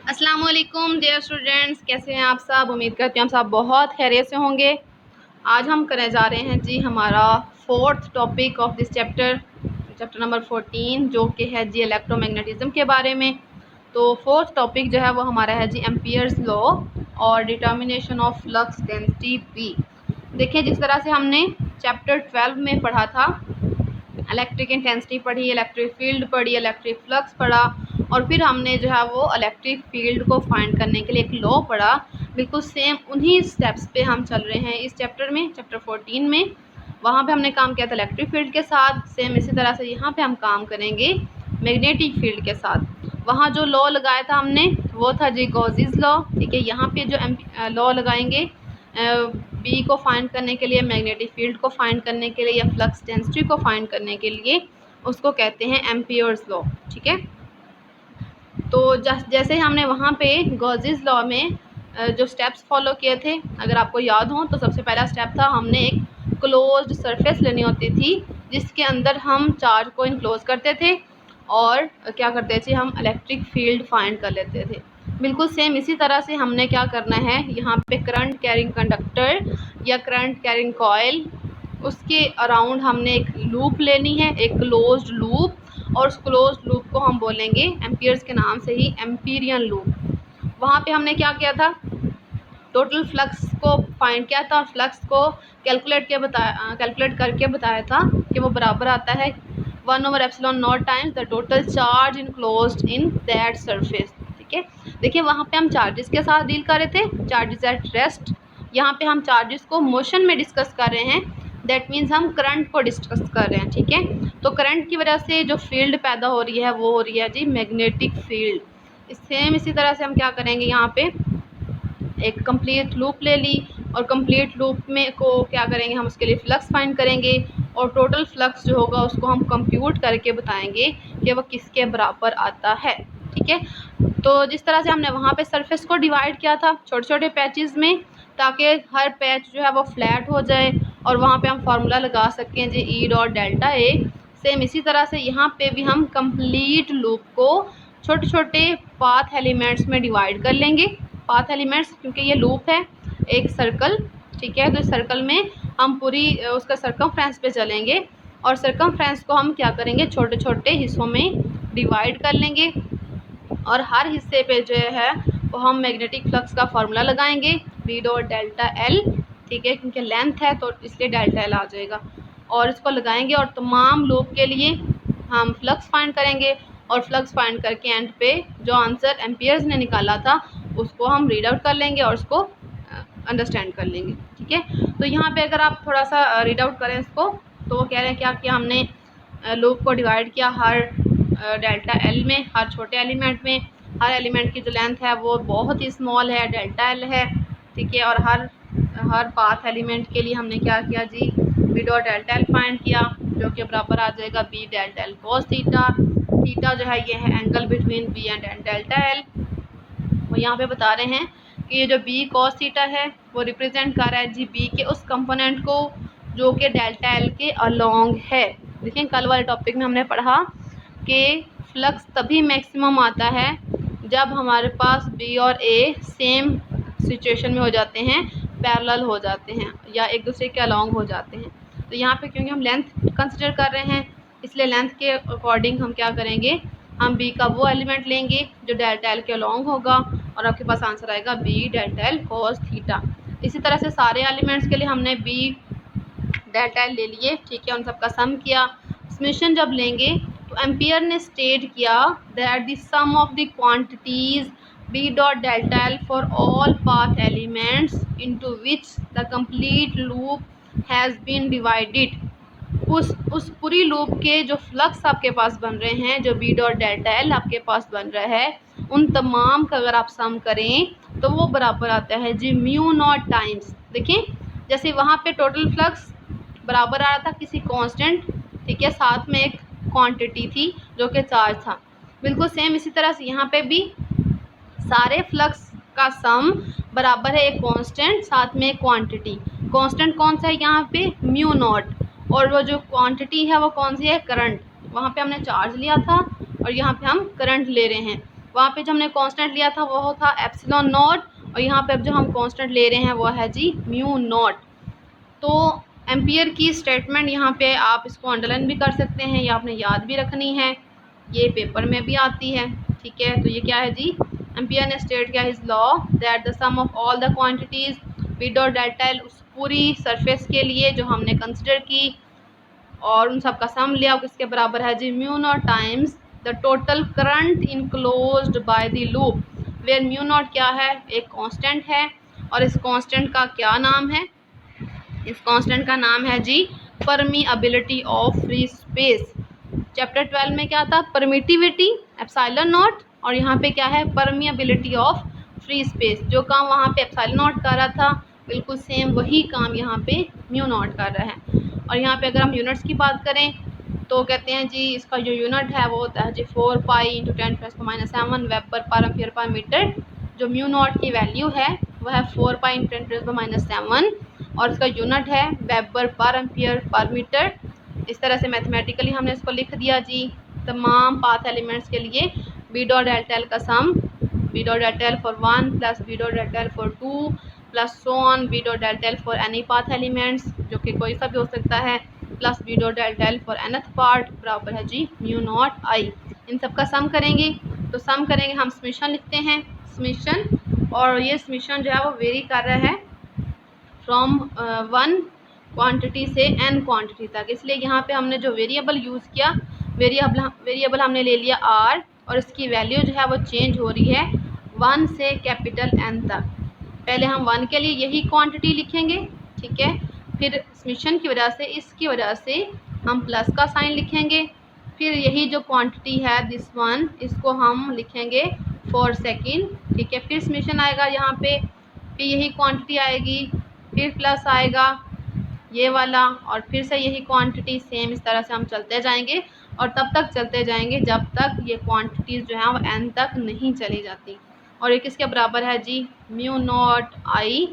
अस्सलाम वालेकुम dear students, कैसे हैं आप सब। उम्मीद करती हूँ आप सब बहुत खैरियत से होंगे। आज हम करने जा रहे हैं जी हमारा fourth topic of this chapter number 14, जो कि है जी इलेक्ट्रोमैग्नेटिज्म के बारे में। तो फोर्थ टॉपिक जो है वो हमारा है जी एम्पियर्स लॉ और determination of flux density B. देखिए, जिस तरह से हमने चैप्टर 12 में पढ़ा था, इलेक्ट्रिक इंटेंसिटी पढ़ी, इलेक्ट्रिक फील्ड पढ़ी, इलेक्ट्रिक फ्लक्स पढ़ा, और फिर हमने जो है वो इलेक्ट्रिक फील्ड को फाइंड करने के लिए एक लॉ पढ़ा। बिल्कुल सेम उन्हीं स्टेप्स पे हम चल रहे हैं इस चैप्टर में, चैप्टर 14 में। वहाँ पे हमने काम किया था इलेक्ट्रिक फील्ड के साथ, सेम इसी तरह से यहाँ पे हम काम करेंगे मैग्नेटिक फील्ड के साथ। वहाँ जो लॉ लगाया था हमने वो था जी गॉसेस लॉ। ठीक है, यहाँ पे जो लॉ लगाएंगे बी को फाइंड करने के लिए, मैग्नेटिक फील्ड को फाइंड करने के लिए, या फ्लक्स डेंसिटी को फाइंड करने के लिए, उसको कहते हैं एम्पियर्स लॉ। ठीक है, तो जैसे हमने वहाँ पे गॉसेस लॉ में जो स्टेप्स फॉलो किए थे, अगर आपको याद हो तो सबसे पहला स्टेप था, हमने एक क्लोज्ड सरफेस लेनी होती थी जिसके अंदर हम चार्ज को इनक्लोज करते थे और क्या करते थे, हम इलेक्ट्रिक फील्ड फाइंड कर लेते थे। बिल्कुल सेम इसी तरह से हमने क्या करना है, यहाँ पे करंट कैरिंग कंडक्टर या करंट कैरिंग कॉइल, उसके अराउंड हमने एक लूप लेनी है, एक क्लोज्ड लूप, और उस क्लोज्ड लूप को हम बोलेंगे एम्पियर्स के नाम से ही एम्पीरियन लूप। वहाँ पे हमने क्या किया था, टोटल फ्लक्स को फाइंड किया था, फ्लक्स को कैलकुलेट करके बताया था कि वो बराबर आता है 1/ε0 times the total charge enclosed in that surface. ठीक है, देखिए वहाँ पे हम चार्जेस के साथ डील कर रहे थे, चार्जेस एट रेस्ट। यहाँ पे हम चार्जेस को मोशन में डिस्कस कर रहे हैं, दैट मीन्स हम करंट को डिस्कस कर रहे हैं। ठीक है, तो करंट की वजह से जो फील्ड पैदा हो रही है वो हो रही है जी मैग्नेटिक फील्ड। सेम इसी तरह से हम क्या करेंगे, यहाँ पे एक कंप्लीट लूप ले ली, और कंप्लीट लूप में को क्या करेंगे, हम उसके लिए फ्लक्स फाइंड करेंगे, और टोटल फ्लक्स जो होगा उसको हम कंप्यूट करके बताएंगे कि वो किसके बराबर आता है। ठीक है, तो जिस तरह से हमने वहाँ पे सरफेस को डिवाइड किया था छोटे छोटे पैचेस में, ताकि हर पैच जो है वो फ्लैट हो जाए और वहाँ पे हम फार्मूला लगा सकें जी E dot delta A. Same इसी तरह से यहाँ पे भी हम कंप्लीट लूप को छोटे छोटे पाथ एलिमेंट्स में डिवाइड कर लेंगे। पाथ एलिमेंट्स क्योंकि ये लूप है, एक सर्कल। ठीक है, तो इस सर्कल में हम पूरी उसका सरकमफ्रेंस पे चलेंगे, और सरकमफ्रेंस को हम क्या करेंगे, छोटे छोटे हिस्सों में डिवाइड कर लेंगे, और हर हिस्से पे जो है वो हम मैग्नेटिक फ्लक्स का फार्मूला लगाएंगे बी डॉट डेल्टा एल। ठीक है, क्योंकि लेंथ है तो इसलिए डेल्टा एल आ जाएगा, और इसको लगाएंगे, और तमाम लूप के लिए हम फ्लक्स फाइंड करेंगे, और फ्लक्स फाइंड करके एंड पे जो आंसर एम्पियर्स ने निकाला था उसको हम रीड आउट कर लेंगे और उसको अंडरस्टैंड कर लेंगे। ठीक है, तो यहाँ पे अगर आप थोड़ा सा रीड आउट करें इसको, तो वो कह रहे हैं क्या कि हमने लूप को डिवाइड किया हर डेल्टा एल में, हर छोटे एलिमेंट में। हर एलिमेंट की जो लेंथ है वो बहुत ही स्मॉल है, डेल्टा एल है। ठीक है, और हर पाथ एलिमेंट के लिए हमने क्या किया जी, B dot delta L find किया, जो कि बराबर आ जाएगा B delta L cos theta. Theta जो है ये है angle between B and delta L. वो यहाँ पे बता रहे हैं कि ये जो बी कॉस थीटा है वो रिप्रेजेंट कर रहा है जी बी के उस कंपोनेंट को जो कि डेल्टा एल के अलोंग है। देखिए, कल वाले टॉपिक में हमने पढ़ा कि फ्लक्स तभी मैक्सिमम आता है जब हमारे पास बी और ए सेम सिचुएशन में हो जाते हैं, पैरेलल हो जाते हैं, या एक दूसरे के अलोंग हो जाते हैं। तो यहाँ पे क्योंकि हम लेंथ कंसिडर कर रहे हैं, इसलिए लेंथ के अकॉर्डिंग हम क्या करेंगे, हम बी का वो एलिमेंट लेंगे जो डेल्टा एल के अलोंग होगा, और आपके पास आंसर आएगा B delta L cos theta. इसी तरह से सारे एलिमेंट्स के लिए हमने बी डेल्टा एल ले लिए। ठीक है, उन सबका सम किया। समेशन जब लेंगे तो एम्पियर ने स्टेट किया that the sum of the quantities B dot delta L for all path elements into which the complete loop has been divided. उस पूरी लूप के जो फ्लक्स आपके पास बन रहे हैं, जो बी डॉट डेल्टा एल आपके पास बन रहा है, उन तमाम का अगर आप सम करें तो वो बराबर आता है जी म्यू नॉट टाइम्स। देखिए, जैसे वहाँ पे टोटल फ्लक्स बराबर आ रहा था किसी कांस्टेंट, ठीक है, साथ में एक क्वांटिटी थी जो कि चार्ज था। बिल्कुल सेम इसी तरह से यहाँ पे भी सारे फ्लक्स का सम बराबर है एक कांस्टेंट साथ में एक क्वांटिटी। कांस्टेंट कौन सा है यहाँ पे, म्यू नॉट, और वो जो क्वांटिटी है वो कौन सी है, करंट। वहाँ पे हमने चार्ज लिया था और यहाँ पे हम करंट ले रहे हैं। वहाँ पे जो हमने कांस्टेंट लिया था वो था एप्सिलॉन नॉट, और यहाँ पे अब जो हम कांस्टेंट ले रहे हैं वो है जी म्यू नॉट। तो एम्पियर की स्टेटमेंट यहाँ पे आप इसको अंडरलाइन भी कर सकते हैं या आपने याद भी रखनी है, ये पेपर में भी आती है। ठीक है, तो ये क्या है जी, एम्पियर ने स्टेट किया his law that the sum of all the quantities B dot delta L, उस पूरी सरफेस के लिए जो हमने कंसिडर की और उन सब का सम लिया, किसके बराबर है जी mu not times the total current enclosed by the loop, where mu not क्या है, एक कांस्टेंट है, और इस कांस्टेंट का क्या नाम है, इस कांस्टेंट का नाम है जी परमीएबिलिटी ऑफ फ्री स्पेस। चैप्टर 12 में क्या था, परमिटिविटी एप्सिलॉन नॉट, और यहाँ पे क्या है परमीएबिलिटी ऑफ फ्री स्पेस। जो काम वहाँ पे एप्सिलॉन नॉट कर रहा था बिल्कुल सेम वही काम यहाँ पे म्यू नॉट कर रहा है। और यहाँ पे अगर हम यूनिट्स की बात करें तो कहते हैं जी इसका जो यूनिट है वो होता है जी 4 पाई × 10⁻⁷ वेबर पर एम्पियर पर मीटर। जो म्यू नॉट की वैल्यू है वह है 4 पाई × 10⁻⁷, और इसका यूनिट है वेबर पर एम्पियर पर मीटर। इस तरह से मैथमेटिकली हमने इसको लिख दिया जी। तमाम पाथ एलिमेंट्स के लिए बी डॉट डेल्टा एल का sum B dot delta L for 1 plus B dot delta L for 2 plus so on B dot delta L for any path elements, जो कि कोई सा भी हो सकता है, plus B dot delta L for nth part बराबर है जी म्यू नॉट आई। इन सब का सम करेंगे तो सम करेंगे हम समेशन लिखते हैं, समेशन, और ये समेशन जो है वो वेरी कर रहा है फ्रॉम 1 क्वांटिटी से n क्वांटिटी तक। इसलिए यहाँ पे हमने जो वेरिएबल यूज़ किया, वेरिएबल हमने ले लिया r, और इसकी वैल्यू जो है वो चेंज हो रही है 1 से कैपिटल N तक। पहले हम 1 के लिए यही क्वांटिटी लिखेंगे, ठीक है, फिर समेशन की वजह से इसकी वजह से हम प्लस का साइन लिखेंगे, फिर यही जो क्वांटिटी है दिस वन इसको हम लिखेंगे फॉर सेकेंड, ठीक है, फिर समेशन आएगा यहाँ पे, फिर यही क्वांटिटी आएगी, फिर प्लस आएगा ये वाला, और फिर से यही क्वांटिटी, सेम इस तरह से हम चलते जाएंगे और तब तक चलते जाएंगे जब तक ये क्वांटिटीज़ जो हैं वो n तक नहीं चली जाती। और ये किसके बराबर है जी म्यू नॉट आई,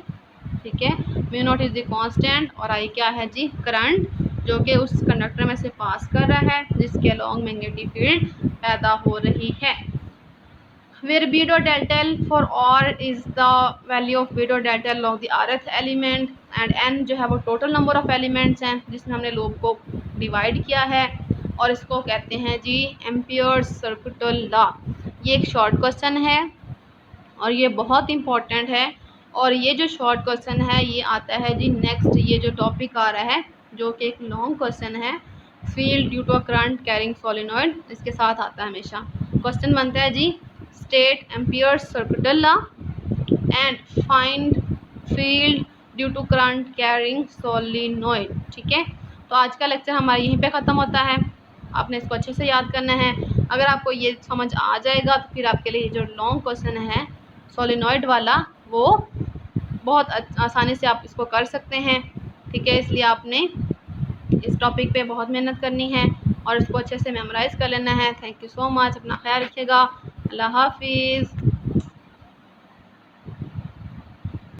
ठीक है, mu naught is the constant और आई क्या है जी करंट, जो कि उस कंडक्टर में से पास कर रहा है जिसके अलॉन्ग मैग्नेटिक फील्ड पैदा हो रही है। where b dot delta L for r is the value of b dot delta L of the rth element, and n जो है वो टोटल नंबर ऑफ एलिमेंट्स हैं जिसमें हमने लूप को डिवाइड किया है, और इसको कहते हैं जी एम्पियर्स सर्किटल लॉ। ये एक शॉर्ट क्वेश्चन है और ये बहुत इंपॉर्टेंट है, और ये जो शॉर्ट क्वेश्चन है ये आता है जी नेक्स्ट, ये जो टॉपिक आ रहा है जो कि एक लॉन्ग क्वेश्चन है, field due to current carrying solenoid, इसके साथ आता है हमेशा। क्वेश्चन बनता है जी state ampere's circuital law and find field due to current carrying solenoid, ठीक है। तो आज का लेक्चर हमारा यहीं पे ख़त्म होता है, आपने इसको अच्छे से याद करना है। अगर आपको ये समझ आ जाएगा तो फिर आपके लिए जो लॉन्ग क्वेश्चन है सोलिनॉइड वाला वो बहुत आसानी से आप इसको कर सकते हैं, ठीक है। इसलिए आपने इस टॉपिक पे बहुत मेहनत करनी है और इसको अच्छे से मेमोराइज़ कर लेना है। थैंक यू सो मच, अपना ख्याल रखिएगा, अल्लाह हाफिज़।